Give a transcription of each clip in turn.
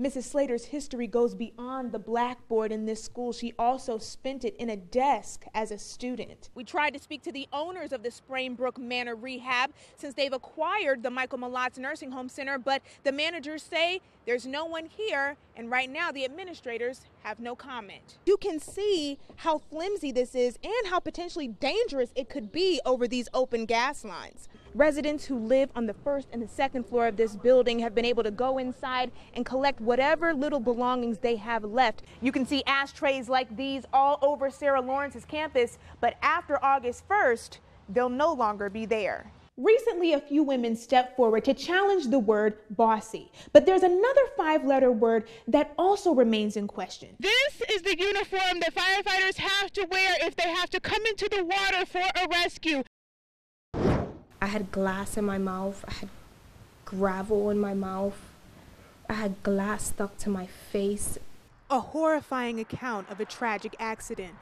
Mrs. Slater's history goes beyond the blackboard in this school. She also spent it in a desk as a student. We tried to speak to the owners of the Sprainbrook Manor Rehab since they've acquired the Michael Malatz Nursing Home Center, but the managers say there's no one here, and right now the administrators have no comment. You can see how flimsy this is and how potentially dangerous it could be over these open gas lines. Residents who live on the first and the second floor of this building have been able to go inside and collect whatever little belongings they have left. You can see ashtrays like these all over Sarah Lawrence's campus, but after August 1st, they'll no longer be there. Recently, a few women stepped forward to challenge the word bossy, but there's another 5-letter word that also remains in question. This is the uniform that firefighters have to wear if they have to come into the water for a rescue. I had glass in my mouth, I had gravel in my mouth, I had glass stuck to my face. A horrifying account of a tragic accident.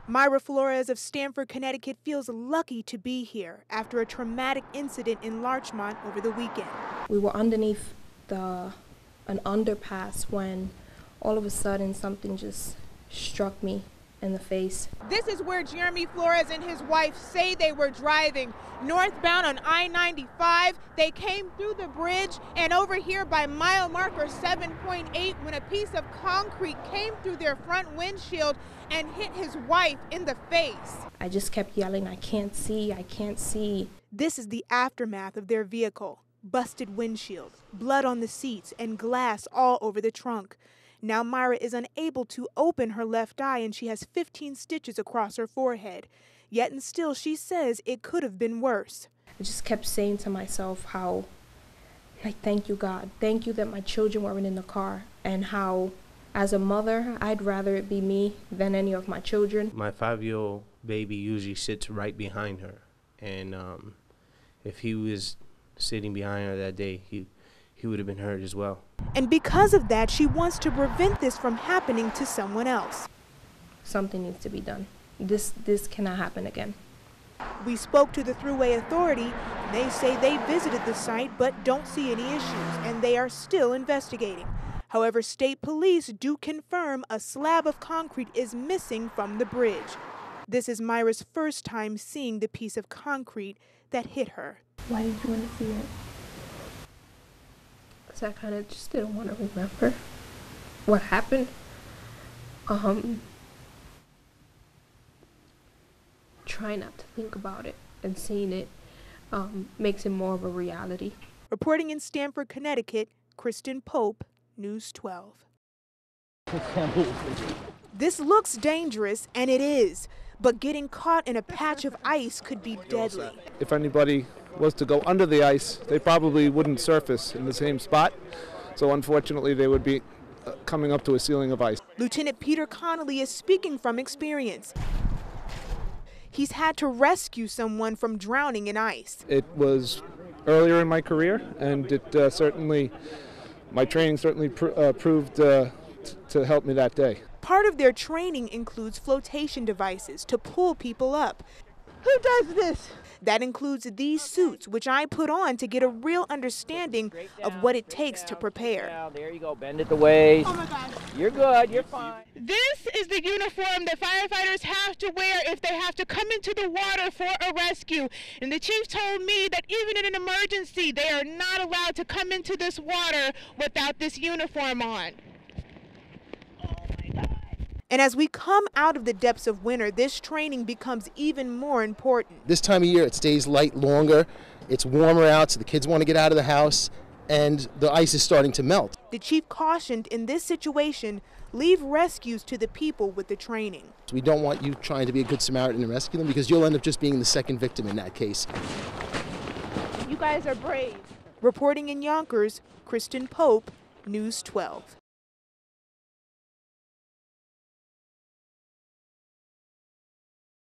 Myra Flores of Stamford, Connecticut feels lucky to be here after a traumatic incident in Larchmont over the weekend. We were underneath an underpass when all of a sudden something just struck me in the face. This is where Jeremy Flores and his wife say they were driving northbound on I-95. They came through the bridge and over here by mile marker 7.8 when a piece of concrete came through their front windshield and hit his wife in the face. I just kept yelling, I can't see, I can't see. This is the aftermath of their vehicle. Busted windshield, blood on the seats, and glass all over the trunk. Now Myra is unable to open her left eye and she has 15 stitches across her forehead. Yet and still she says it could have been worse. I just kept saying to myself how, like, thank you, God. Thank you that my children weren't in the car, and how, as a mother, I'd rather it be me than any of my children. My 5-year-old baby usually sits right behind her, and if he was sitting behind her that day, he would have been hurt as well. And because of that, she wants to prevent this from happening to someone else. Something needs to be done. This cannot happen again. We spoke to the Thruway Authority. They say they visited the site but don't see any issues, and they are still investigating. However, state police do confirm a slab of concrete is missing from the bridge. This is Myra's first time seeing the piece of concrete that hit her. Why did you want to see it? Because I kind of just didn't want to remember what happened. Try not to think about it, and seeing it makes it more of a reality. Reporting in Stamford, Connecticut, Kristen Pope, News 12. This looks dangerous, and it is, but getting caught in a patch of ice could be deadly. If anybody was to go under the ice, they probably wouldn't surface in the same spot, so unfortunately they would be coming up to a ceiling of ice. Lieutenant Peter Connolly is speaking from experience. He's had to rescue someone from drowning in ice. It was earlier in my career, and my training certainly proved to help me that day. Part of their training includes flotation devices to pull people up. Who does this? That includes these suits, which I put on to get a real understanding of what it takes to prepare. There you go, bend it the waist. Oh my God. You're good, you're fine. This is the uniform that firefighters have to wear if they have to come into the water for a rescue. And the chief told me that even in an emergency, they are not allowed to come into this water without this uniform on. And as we come out of the depths of winter, this training becomes even more important. This time of year, it stays light longer. It's warmer out, so the kids want to get out of the house, and the ice is starting to melt. The chief cautioned in this situation, leave rescues to the people with the training. We don't want you trying to be a good Samaritan and rescue them, because you'll end up just being the second victim in that case. You guys are brave. Reporting in Yonkers, Kristen Pope, News 12.